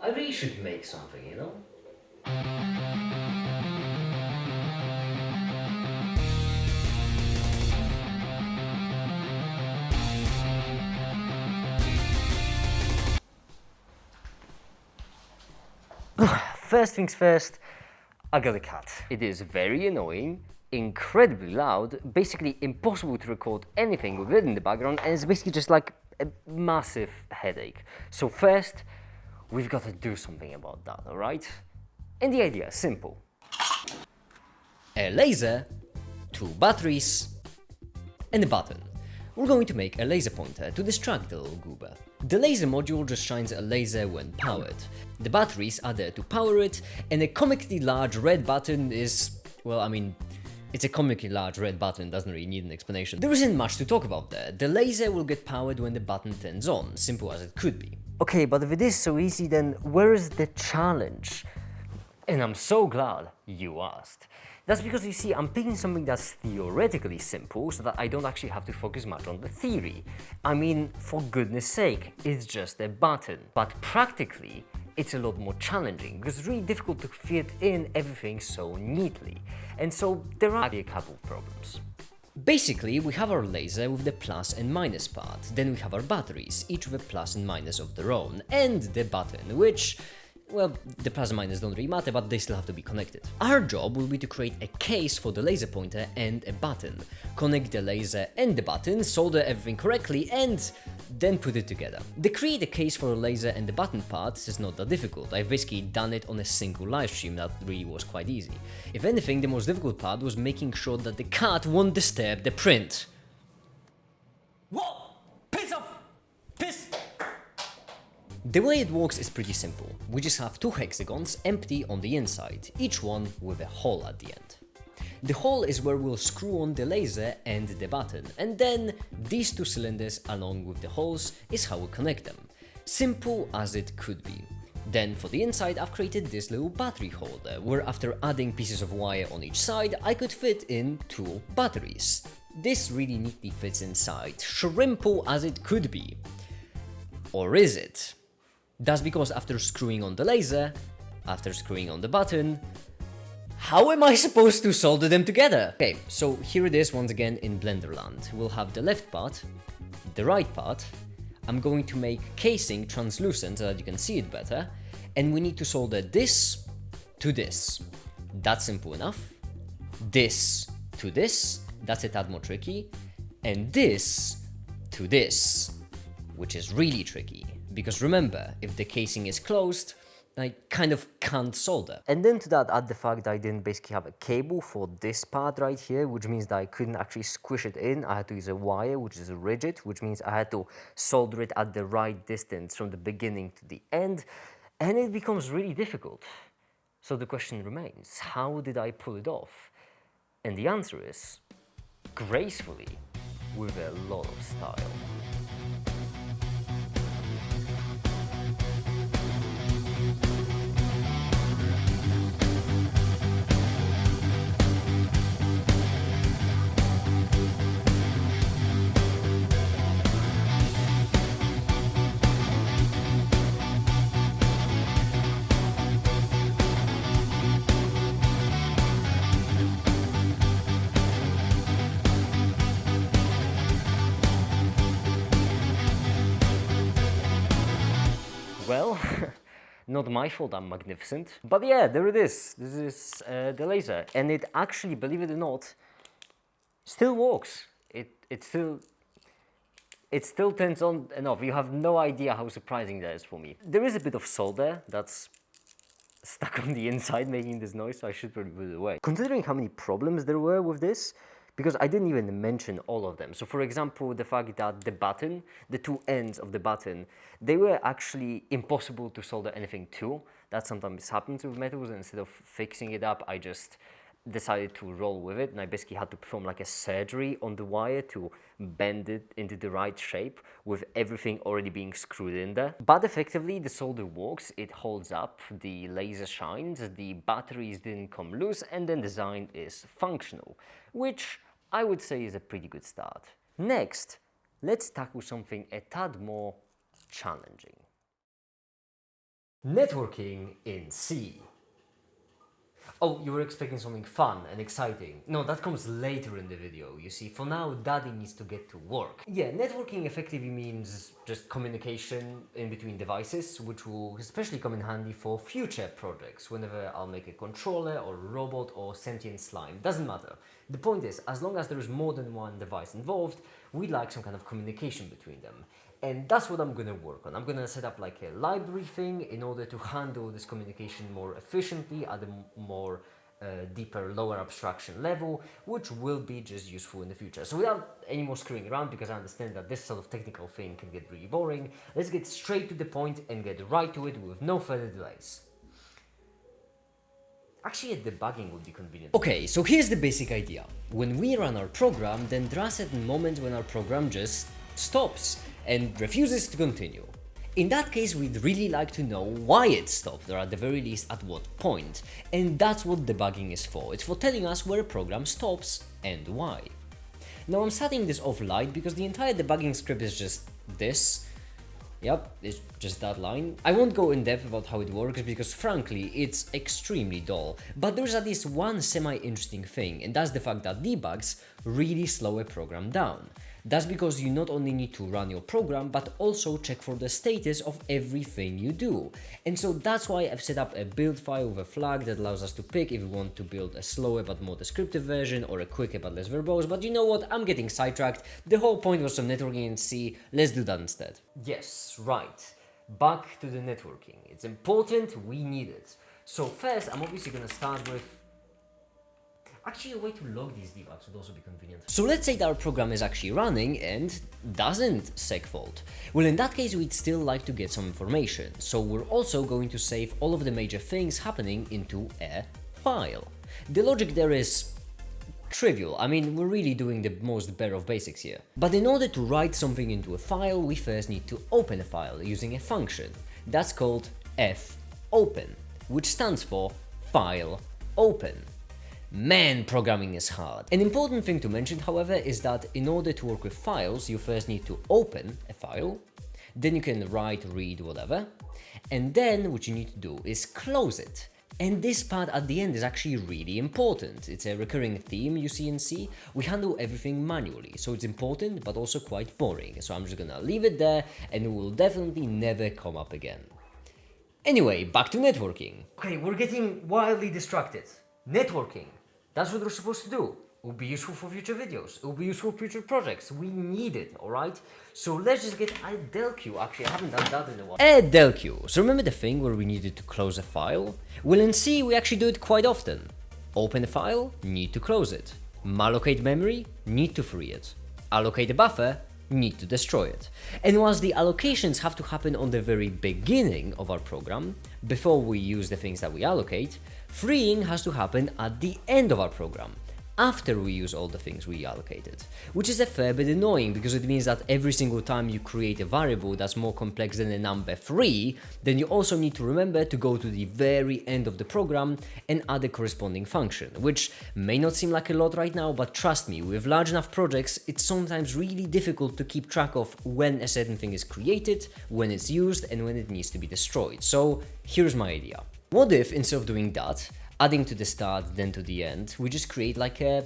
I really should make something, you know? First things first, I got a cat. It is very annoying, incredibly loud, basically impossible to record anything with it in the background, and it's basically just like a massive headache. So first, we've got to do something about that, alright? And the idea is simple. A laser, 2 batteries, and a button. We're going to make a laser pointer to distract the little goober. The laser module just shines a laser when powered. The batteries are there to power it, and a comically large red button is, well, I mean, it's a comically large red button, doesn't really need an explanation. There isn't much to talk about there. The laser will get powered when the button turns on, simple as it could be. Okay, but if it is so easy, then where is the challenge? And I'm so glad you asked. That's because, you see, I'm picking something that's theoretically simple so that I don't actually have to focus much on the theory. I mean, for goodness sake, it's just a button. But practically, it's a lot more challenging because it's really difficult to fit in everything so neatly. And so there are a couple of problems. Basically, we have our laser with the plus and minus part, then we have our batteries, each with a plus and minus of their own, and the button, which, well, the plus and minus don't really matter, but they still have to be connected. Our job will be to create a case for the laser pointer and a button, connect the laser and the button, solder everything correctly, and then put it together. The create a case for the laser and the button part is not that difficult. I've basically done it on a single live stream that really was quite easy. If anything, the most difficult part was making sure that the cat won't disturb the print. Whoa! Piss off! Piss! The way it works is pretty simple. We just have 2 hexagons empty on the inside, each one with a hole at the end. The hole is where we'll screw on the laser and the button, and then these 2 cylinders along with the holes is how we connect them. Simple as it could be. Then for the inside, I've created this little battery holder, where after adding pieces of wire on each side, I could fit in 2 batteries. This really neatly fits inside, shrimple as it could be. Or is it? That's because after screwing on the laser, after screwing on the button, how am I supposed to solder them together? Okay, so here it is once again in Blenderland. We'll have the left part, the right part. I'm going to make casing translucent so that you can see it better, and we need to solder this to this. That's simple enough. This to this, that's a tad more tricky, and this to this, which is really tricky. Because remember, if the casing is closed, I kind of can't solder. And then to that, add the fact that I didn't basically have a cable for this part right here, which means that I couldn't actually squish it in. I had to use a wire, which is rigid, which means I had to solder it at the right distance from the beginning to the end, and it becomes really difficult. So the question remains, how did I pull it off? And the answer is, gracefully, with a lot of style. Well, not my fault I'm magnificent. But yeah, there it is. This is the laser. And it actually, believe it or not, still works. It still turns on and off. You have no idea how surprising that is for me. There is a bit of solder that's stuck on the inside making this noise, so I should probably put it away. Considering how many problems there were with this, because I didn't even mention all of them. So for example, the fact that the button, the 2 ends of the button, they were actually impossible to solder anything to. That sometimes happens with metals, and instead of fixing it up, I just decided to roll with it, and I basically had to perform like a surgery on the wire to bend it into the right shape with everything already being screwed in there. But effectively, the solder works, it holds up, the laser shines, the batteries didn't come loose, and then the design is functional, which I would say is a pretty good start. Next, let's tackle something a tad more challenging. Networking in C. Oh, you were expecting something fun and exciting. No, that comes later in the video. You see, for now, Daddy needs to get to work. Yeah, networking effectively means just communication in between devices, which will especially come in handy for future projects, whenever I'll make a controller or a robot or sentient slime. Doesn't matter. The point is, as long as there is more than one device involved, we'd like some kind of communication between them. And that's what I'm gonna work on. I'm gonna set up like a library thing in order to handle this communication more efficiently at a more deeper, lower abstraction level, which will be just useful in the future. So without any more screwing around, because I understand that this sort of technical thing can get really boring, let's get straight to the point and get right to it with no further delays. Actually, debugging would be convenient. Okay, so here's the basic idea. When we run our program, then there are certain moments when our program just stops and refuses to continue. In that case, we'd really like to know why it stopped, or at the very least at what point. And that's what debugging is for. It's for telling us where a program stops and why. Now I'm starting this off light because the entire debugging script is just this. Yep, it's just that line. I won't go in depth about how it works because frankly, it's extremely dull. But there's at least one semi-interesting thing, and that's the fact that debugs really slow a program down. That's because you not only need to run your program, but also check for the status of everything you do. And so that's why I've set up a build file with a flag that allows us to pick if we want to build a slower but more descriptive version or a quicker but less verbose. But you know what, I'm getting sidetracked. The whole point was some networking in C, let's do that instead. Yes, right. Back to the networking. It's important, we need it. So first, I'm obviously gonna start with actually, a way to log these debugs would also be convenient. So let's say that our program is actually running and doesn't segfault. Well, in that case, we'd still like to get some information. So we're also going to save all of the major things happening into a file. The logic there is trivial. I mean, we're really doing the most bare of basics here. But in order to write something into a file, we first need to open a file using a function. That's called fopen, which stands for file open. Man, programming is hard. An important thing to mention, however, is that in order to work with files, you first need to open a file, then you can write, read, whatever, and then what you need to do is close it. And this part at the end is actually really important. It's a recurring theme you see in C. We handle everything manually, so it's important but also quite boring. So I'm just gonna leave it there and it will definitely never come up again. Anyway, back to networking. Okay, we're getting wildly distracted. Networking. That's what we're supposed to do. It will be useful for future videos. It will be useful for future projects. We need it, alright? So let's just get a del queue. Actually, I haven't done that in a while. A del queue. So remember the thing where we needed to close a file? Well, in C, we actually do it quite often. Open a file, need to close it. Allocate memory, need to free it. Allocate a buffer, need to destroy it. And whilst the allocations have to happen on the very beginning of our program, before we use the things that we allocate, freeing has to happen at the end of our program, after we use all the things we allocated. Which is a fair bit annoying because it means that every single time you create a variable that's more complex than the number 3, then you also need to remember to go to the very end of the program and add a corresponding function, which may not seem like a lot right now, but trust me, with large enough projects, it's sometimes really difficult to keep track of when a certain thing is created, when it's used, and when it needs to be destroyed. So here's my idea. What if, instead of doing that, adding to the start, then to the end, we just create like a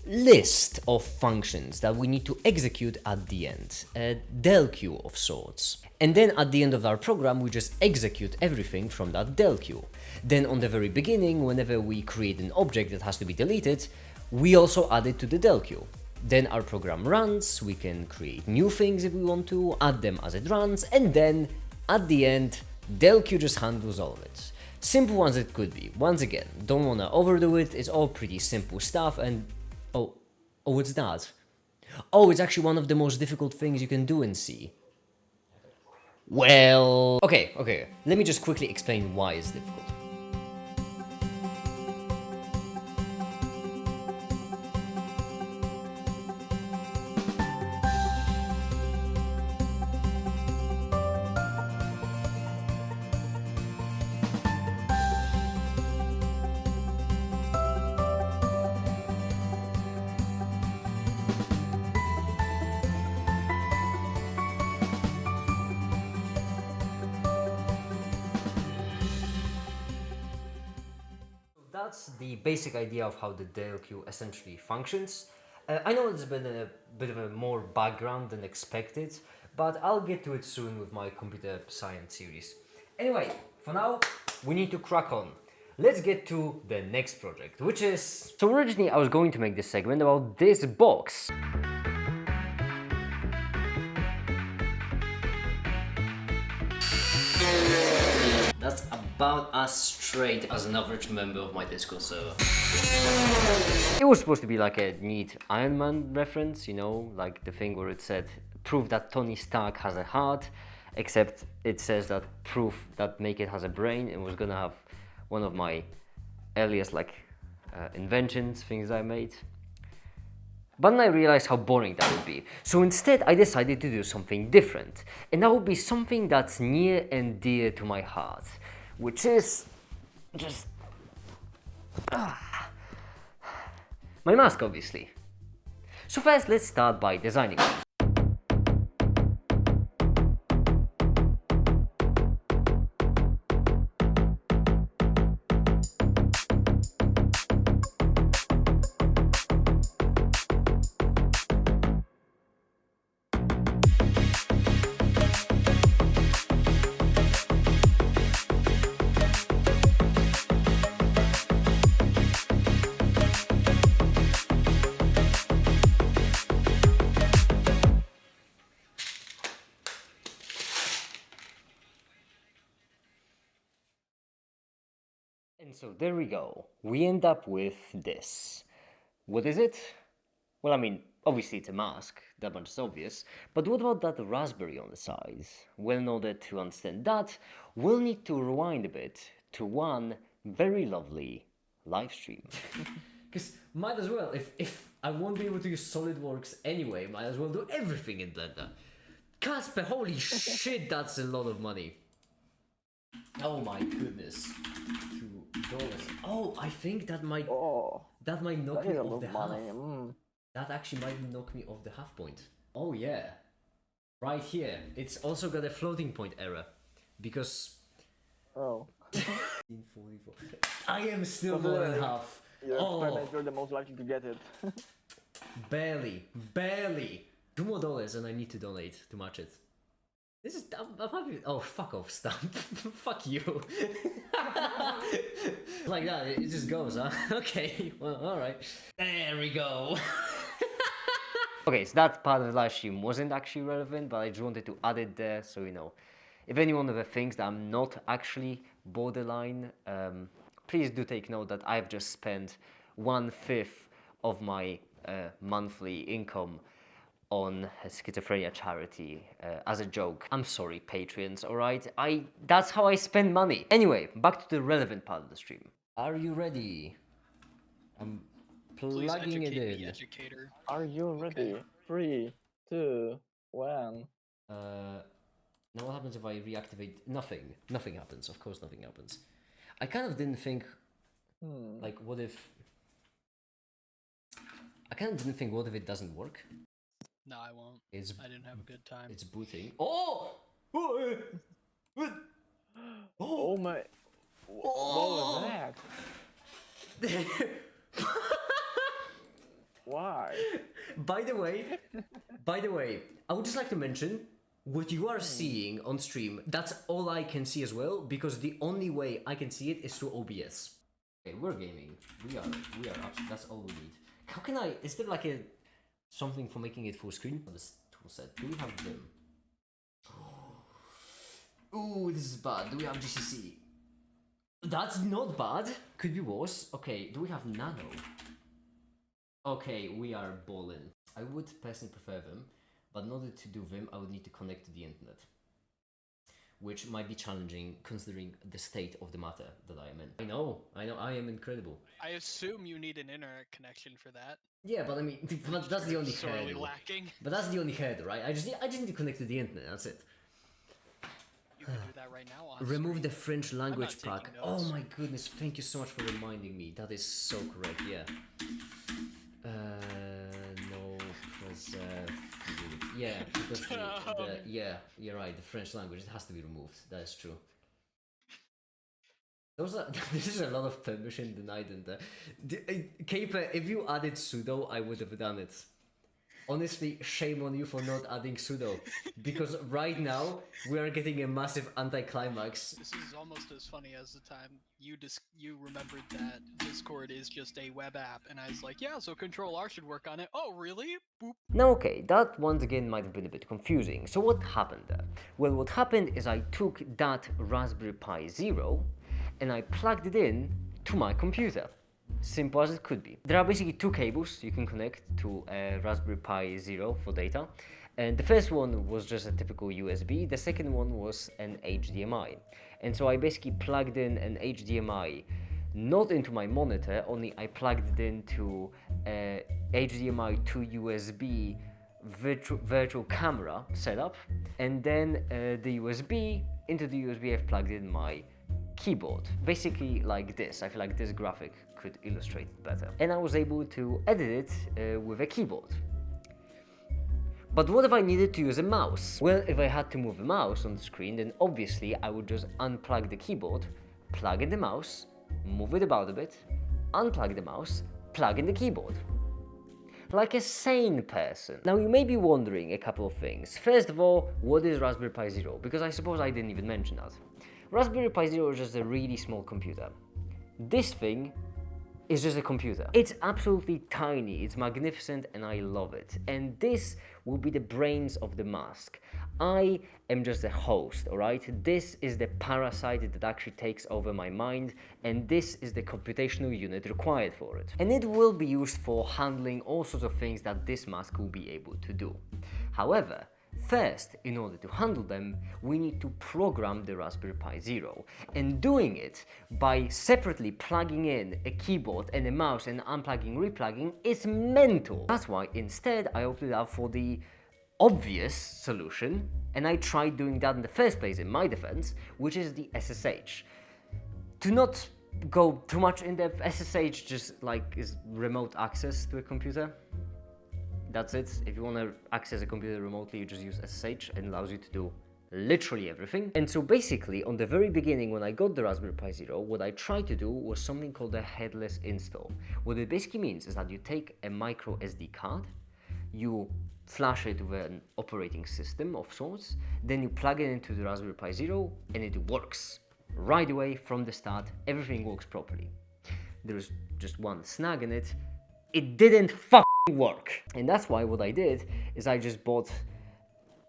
list of functions that we need to execute at the end, a del queue of sorts. And then at the end of our program, we just execute everything from that del queue. Then on the very beginning, whenever we create an object that has to be deleted, we also add it to the del queue. Then our program runs, we can create new things if we want to, add them as it runs, and then at the end, del queue just handles all of it. Simple as it could be. Once again, don't wanna overdo it, it's all pretty simple stuff and... Oh, what's that? Oh, it's actually one of the most difficult things you can do in C. Well... Okay, let me just quickly explain why it's difficult. that's the basic idea of how the DLQ essentially functions. I know it's been a bit of a more background than expected, but I'll get to it soon with my computer science series. Anyway, for now, we need to crack on. Let's get to the next project, which is... So originally I was going to make this segment about this box. That's about as straight as an average member of my Discord server. It was supposed to be like a neat Iron Man reference, you know, like the thing where it said, proof that Tony Stark has a heart, except it says that proof that Naked has a brain, and was gonna have one of my earliest inventions, things I made. But then I realized how boring that would be. So instead I decided to do something different. And that would be something that's near and dear to my heart. Which is just... my mask, obviously. So first let's start by designing it. And so there we go. We end up with this. What is it? Well, I mean, obviously it's a mask, that much is obvious. But what about that raspberry on the side? Well, in order to understand that, we'll need to rewind a bit to one very lovely live stream. Because might as well, if I won't be able to use SolidWorks anyway, might as well do everything in Blender. Casper, holy shit, that's a lot of money. Oh my goodness. $2. Oh, I think that might knock me off the half. That actually might knock me off the half point. Oh yeah. Right here. It's also got a floating point error. Because... Oh. 44. I am still more than half. You're the most likely to get it. Barely. $2 more and I need to donate to match it. This is... I'm happy... Oh, fuck off, Stump. Fuck you. Like that, it just goes, huh? Okay, well, alright. There we go. Okay, so that part of the live stream wasn't actually relevant, but I just wanted to add it there, so you know. If anyone ever thinks that I'm not actually borderline, please do take note that I've just spent 1/5 of my monthly income on a schizophrenia charity as a joke. I'm sorry, Patreons, alright? That's how I spend money. Anyway, back to the relevant part of the stream. Are you ready? I'm plugging it in. Educator. Are you ready? 3, 2, 1. Now what happens if I reactivate? Nothing. Nothing happens. Of course nothing happens. I kind of didn't think, like, what if... I kind of didn't think, what if it doesn't work? No, I won't. I didn't have a good time. It's booting. Oh! Oh my... What was that? Why? By the way, I would just like to mention, what you are seeing on stream, that's all I can see as well, because the only way I can see it is through OBS. Okay, we're gaming. We are up. That's all we need. How can I... Is there like a... something for making it full screen? This tool set. Do we have them? Ooh, this is bad. Do we have GCC? That's not bad. Could be worse. Okay, do we have Nano? Okay, we are ballin'. I would personally prefer them, but in order to do them, I would need to connect to the internet. Which might be challenging considering the state of the matter that I am in. I know, I am incredible. I assume you need an internet connection for that. Yeah, but I mean, but that's the only sorely hurdle. lacking. But that's the only hurdle, right? I just need to connect to the internet, that's it. You can do that right now on Remove screen. the French language I'm not pack. taking notes. Oh my goodness, thank you so much for reminding me. That is so correct, yeah. No, yeah, because yeah, you're right, the French language, it has to be removed, that is true. This is a lot of permission denied in there. Caper, if you added sudo, I would have done it. Honestly, shame on you for not adding sudo, because right now we are getting a massive anticlimax. This is almost as funny as the time you remembered that Discord is just a web app, and I was like, yeah, so Control R should work on it. Oh, really? Boop. Now, okay, that once again might have been a bit confusing. So what happened there? Well, what happened is I took that Raspberry Pi Zero and I plugged it in to my computer. Simple as it could be. There are basically two cables you can connect to a Raspberry Pi Zero for data. And the first one was just a typical USB. The second one was an HDMI. And so I basically plugged in an HDMI not into my monitor, only I plugged it into a HDMI to USB virtual camera setup, and then the USB, into the USB I've plugged in my keyboard. Basically like this. I feel like this graphic could illustrate it better. And I was able to edit it with a keyboard. But what if I needed to use a mouse? Well, if I had to move a mouse on the screen, then obviously I would just unplug the keyboard, plug in the mouse, move it about a bit, unplug the mouse, plug in the keyboard. Like a sane person. Now you may be wondering a couple of things. First of all, what is Raspberry Pi Zero? Because I suppose I didn't even mention that. Raspberry Pi Zero is just a really small computer. This thing is just a computer. It's absolutely tiny, it's magnificent, and I love it. And this will be the brains of the mask. I am just a host, alright? This is the parasite that actually takes over my mind, and this is the computational unit required for it. And it will be used for handling all sorts of things that this mask will be able to do. However, first, in order to handle them, we need to program the Raspberry Pi Zero. And doing it by separately plugging in a keyboard and a mouse and unplugging, replugging is mental. That's why instead I opted out for the obvious solution, and I tried doing that in the first place in my defense, which is the SSH. To not go too much in depth, SSH just like is remote access to a computer. That's it. If you want to access a computer remotely, you just use SSH, and it allows you to do literally everything. And so basically, on the very beginning, when I got the Raspberry Pi Zero, what I tried to do was something called a headless install. What it basically means is that you take a micro SD card, you flash it with an operating system of sorts, then you plug it into the Raspberry Pi Zero, and it works. Right away, from the start, everything works properly. There's just one snag in it. It didn't work. And that's why what I did is I just bought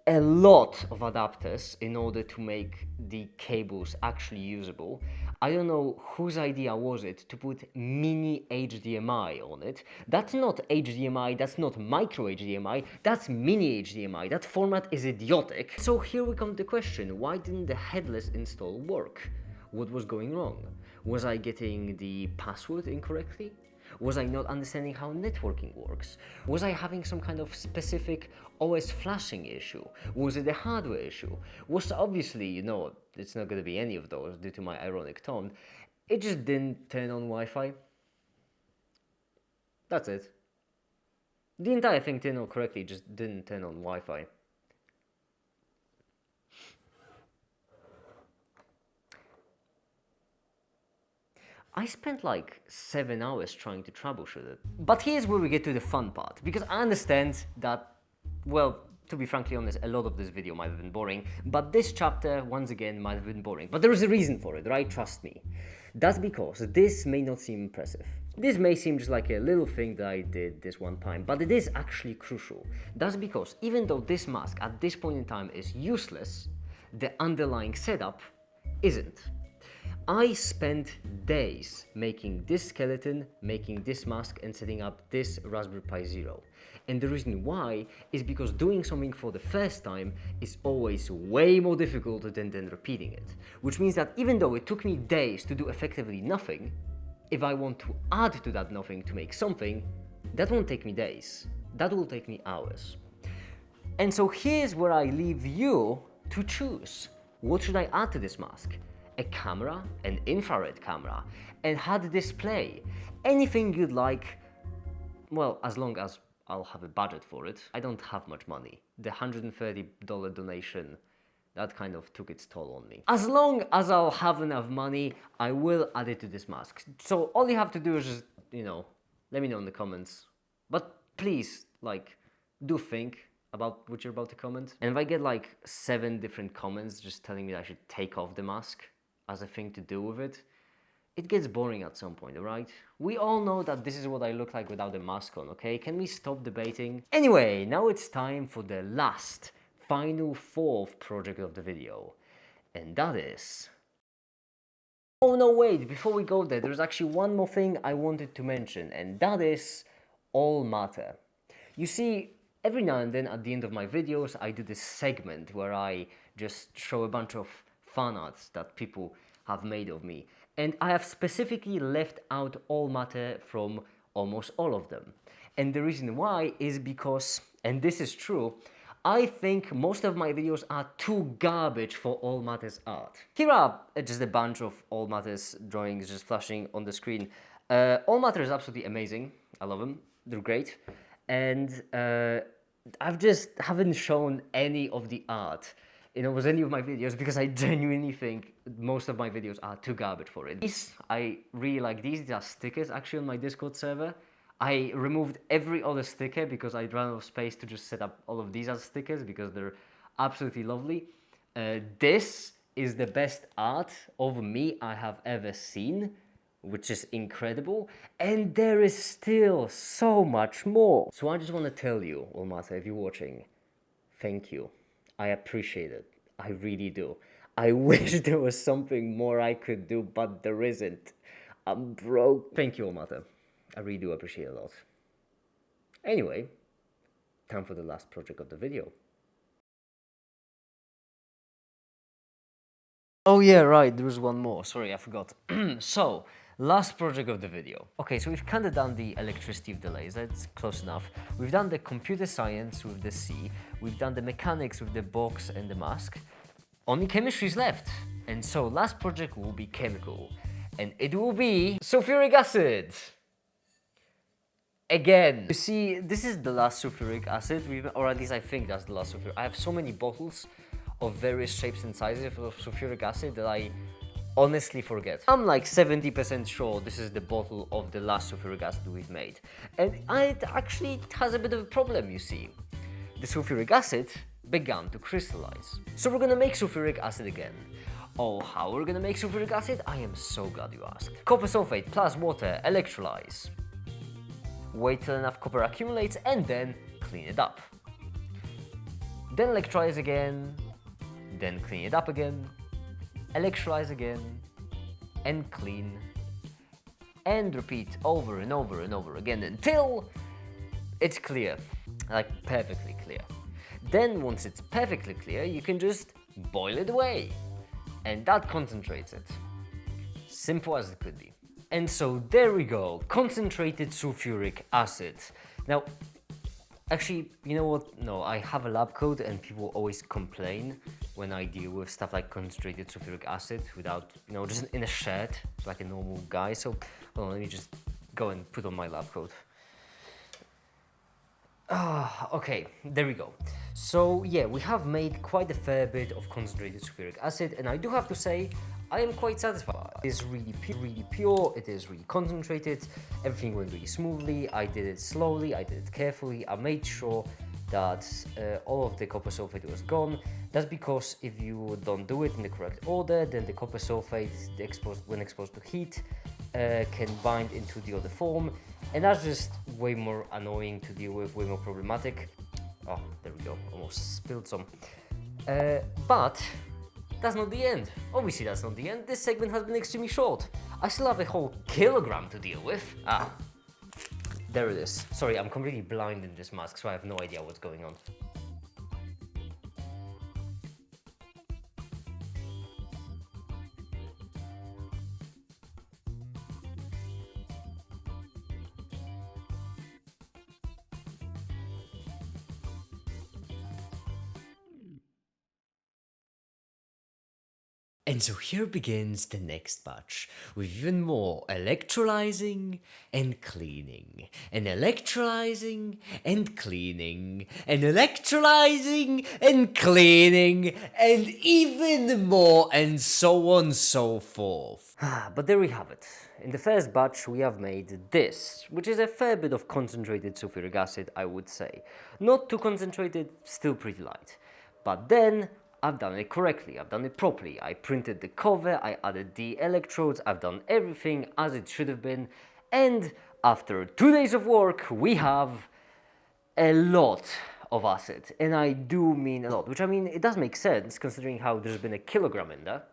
a lot of adapters in order to make the cables actually usable. I don't know whose idea was it to put mini HDMI on it. That's not HDMI, that's not micro HDMI, that's mini HDMI. That format is idiotic. So here we come to the question, why didn't the headless install work? What was going wrong? Was I getting the password incorrectly? Was I not understanding how networking works? Was I having some kind of specific OS flashing issue? Was it a hardware issue? Was obviously, you know, it's not going to be any of those due to my ironic tone. It just didn't turn on Wi-Fi. That's it. The entire thing turned on correctly, just didn't turn on Wi-Fi. I spent like 7 hours trying to troubleshoot it. But here's where we get to the fun part, because I understand that, well, to be frankly honest, a lot of this video might have been boring, but this chapter, once again, might have been boring. But there is a reason for it, right? Trust me. That's because this may not seem impressive. This may seem just like a little thing that I did this one time, but it is actually crucial. That's because even though this mask at this point in time is useless, the underlying setup isn't. I spent days making this skeleton, making this mask, and setting up this Raspberry Pi Zero. And the reason why is because doing something for the first time is always way more difficult than repeating it. Which means that even though it took me days to do effectively nothing, if I want to add to that nothing to make something, that won't take me days. That will take me hours. And so here's where I leave you to choose. What should I add to this mask? A camera, an infrared camera, and HUD display. Anything you'd like, well, as long as I'll have a budget for it. I don't have much money. The $130 donation that kind of took its toll on me. As long as I'll have enough money, I will add it to this mask. So all you have to do is just, let me know in the comments. But please, like, do think about what you're about to comment. And if I get like 7 different comments just telling me that I should take off the mask as a thing to do with it, it gets boring at some point, alright? We all know that this is what I look like without the mask on, okay? Can we stop debating? Anyway, now it's time for the last, final, 4th project of the video. And that is... Oh no, wait, before we go there, there's actually one more thing I wanted to mention, and that is AlMatter. You see, every now and then at the end of my videos, I do this segment where I just show a bunch of fan arts that people have made of me. And I have specifically left out AlMatter from almost all of them. And the reason why is because, and this is true, I think most of my videos are too garbage for AlMatter's art. Here are just a bunch of AlMatter's drawings just flashing on the screen. AlMatter is absolutely amazing. I love them. They're great. And I've just haven't shown any of the art with any of my videos because I genuinely think most of my videos are too garbage for it. These, I really like these. These are stickers actually on my Discord server. I removed every other sticker because I ran out of space to just set up all of these as stickers because they're absolutely lovely. This is the best art of me I have ever seen, which is incredible, and there is still so much more. So I just want to tell you, AlMatter, if you're watching, thank you. I appreciate it. I really do. I wish there was something more I could do, but there isn't. I'm broke. Thank you, AlMatter. I really do appreciate it a lot. Anyway, time for the last project of the video. Oh yeah, right, there was one more. Sorry, I forgot. So, last project of the video. Okay, so we've kind of done the electricity with the laser, it's close enough. We've done the computer science with the C. We've done the mechanics with the box and the mask. Only chemistry is left. And so, last project will be chemical. And it will be sulfuric acid. Again. You see, this is the last sulfuric acid, or at least I think that's the last sulfuric. I have so many bottles of various shapes and sizes of sulfuric acid that I honestly forget. I'm like 70% sure this is the bottle of the last sulfuric acid we've made. And it actually has a bit of a problem, you see. The sulfuric acid began to crystallize. So we're gonna make sulfuric acid again. Oh, how we're gonna make sulfuric acid? I am so glad you asked. Copper sulfate plus water, electrolyze. Wait till enough copper accumulates and then clean it up. Then electrolyze again, then clean it up again, electrolyze again, and clean, and repeat over and over and over again until it's clear, like perfectly clear. Then once it's perfectly clear, you can just boil it away, and that concentrates it. Simple as it could be. And so there we go, concentrated sulfuric acid. Now, actually, you know what? No, I have a lab coat and people always complain when I deal with stuff like concentrated sulfuric acid without, just in a shirt, like a normal guy. So, hold on, let me just go and put on my lab coat. Okay, there we go. So, yeah, we have made quite a fair bit of concentrated sulfuric acid, and I do have to say, I am quite satisfied. It is really pure, it is really concentrated, everything went really smoothly, I did it slowly, I did it carefully, I made sure that all of the copper sulfate was gone. That's because if you don't do it in the correct order, then the copper sulfate, when exposed to heat, can bind into the other form, and that's just way more annoying to deal with, way more problematic. Oh, there we go, almost spilled some. But that's not the end. Obviously that's not the end. This segment has been extremely short. I still have a whole kilogram to deal with. There it is. Sorry, I'm completely blind in this mask, so I have no idea what's going on. And so here begins the next batch, with even more electrolyzing and cleaning, and electrolyzing and cleaning, and electrolyzing and cleaning, and even more, and so on and so forth. But there we have it. In the first batch we have made this, which is a fair bit of concentrated sulfuric acid, I would say. Not too concentrated, still pretty light. But then I've done it correctly, I've done it properly. I printed the cover, I added the electrodes, I've done everything as it should have been. And after 2 days of work, we have a lot of acid. And I do mean a lot, which I mean, it does make sense considering how there's been a kilogram in there.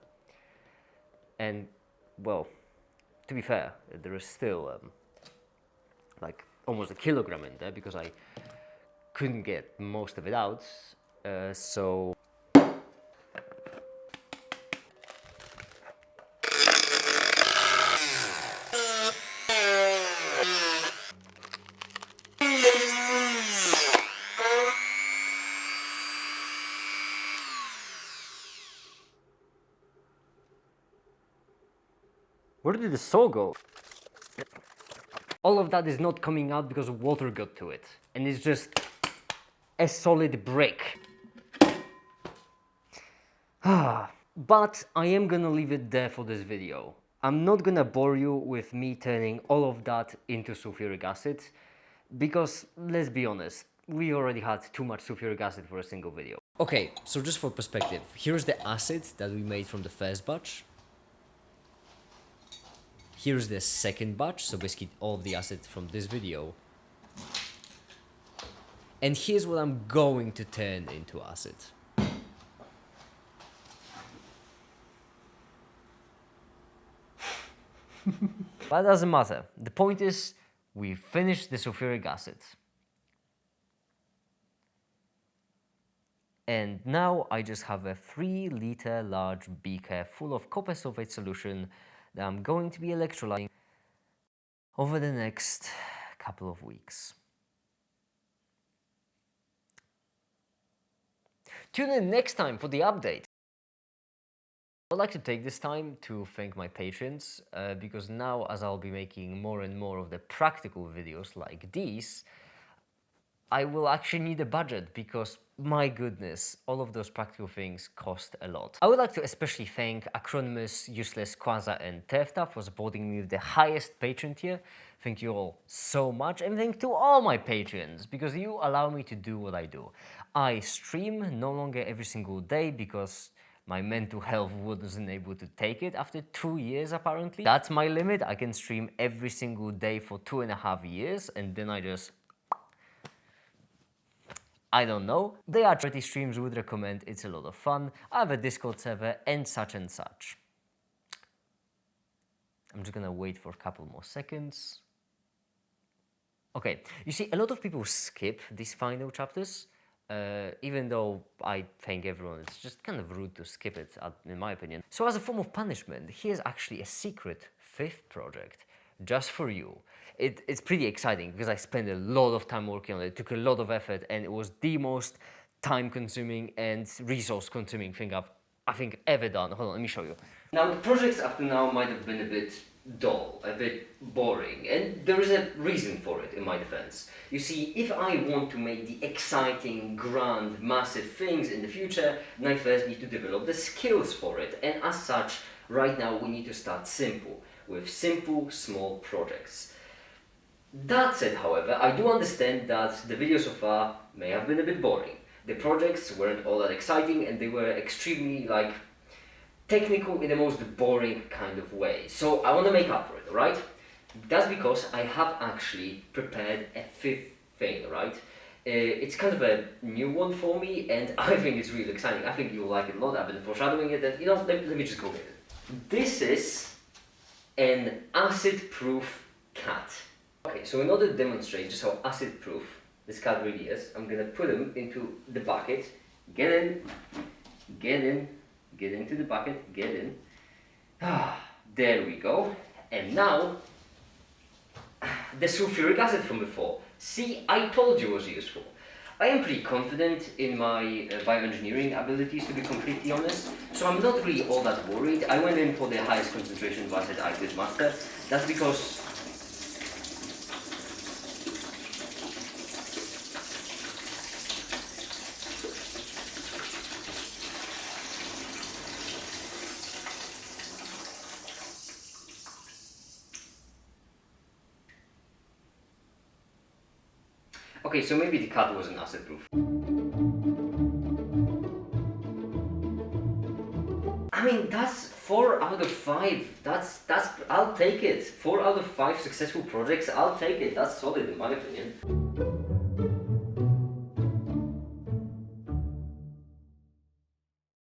And, well, to be fair, there is still like almost a kilogram in there because I couldn't get most of it out. So where did the saw go? All of that is not coming out because water got to it. And it's just a solid brick. But I am gonna leave it there for this video. I'm not gonna bore you with me turning all of that into sulfuric acid. Because, let's be honest, we already had too much sulfuric acid for a single video. Okay, so just for perspective, here's the acid that we made from the first batch. Here's the second batch, so basically all of the acid from this video. And here's what I'm going to turn into acid. But it doesn't matter. The point is, we finished the sulfuric acid. And now I just have a 3-liter large beaker full of copper sulfate solution that I'm going to be electrolyzing over the next couple of weeks. Tune in next time for the update. I'd like to take this time to thank my patrons, because now as I'll be making more and more of the practical videos like these, I will actually need a budget because, my goodness, all of those practical things cost a lot. I would like to especially thank Acronymus, Useless, Quasar and Tefta for supporting me with the highest patron tier. Thank you all so much, and thank to all my patrons because you allow me to do what I do. I stream no longer every single day because my mental health wasn't able to take it after 2 years apparently. That's my limit. I can stream every single day for 2.5 years and then I don't know. They are charity streams, would recommend, it's a lot of fun. I have a Discord server and such and such. I'm just gonna wait for a couple more seconds. Okay, you see, a lot of people skip these final chapters, even though I thank everyone, it's just kind of rude to skip it, in my opinion. So as a form of punishment, here's actually a secret 5th project, just for you. It's pretty exciting because I spent a lot of time working on it, it took a lot of effort, and it was the most time-consuming and resource-consuming thing I think ever done. Hold on, let me show you. Now, the projects up to now might have been a bit dull, a bit boring, and there is a reason for it in my defense. You see, if I want to make the exciting, grand, massive things in the future, then I first need to develop the skills for it, and as such, right now we need to start simple, with simple, small projects. That said, however, I do understand that the video so far may have been a bit boring. The projects weren't all that exciting and they were extremely, technical in the most boring kind of way. So I want to make up for it, alright? That's because I have actually prepared a 5th thing, right? It's kind of a new one for me and I think it's really exciting. I think you'll like it a lot. I've been foreshadowing it and, let me just go with it. This is an acid-proof cat. Okay, so in order to demonstrate just how acid-proof this cat really is, I'm gonna put him into the bucket. Get in, get into the bucket, get in. There we go. And now, the sulfuric acid from before. See, I told you it was useful. I am pretty confident in my bioengineering abilities, to be completely honest, so I'm not really all that worried. I went in for the highest concentration of acid I could master. That's because okay, so maybe the cut wasn't acid proof. I mean, that's 4 out of 5. That's I'll take it. 4 out of 5 successful projects, I'll take it. That's solid in my opinion.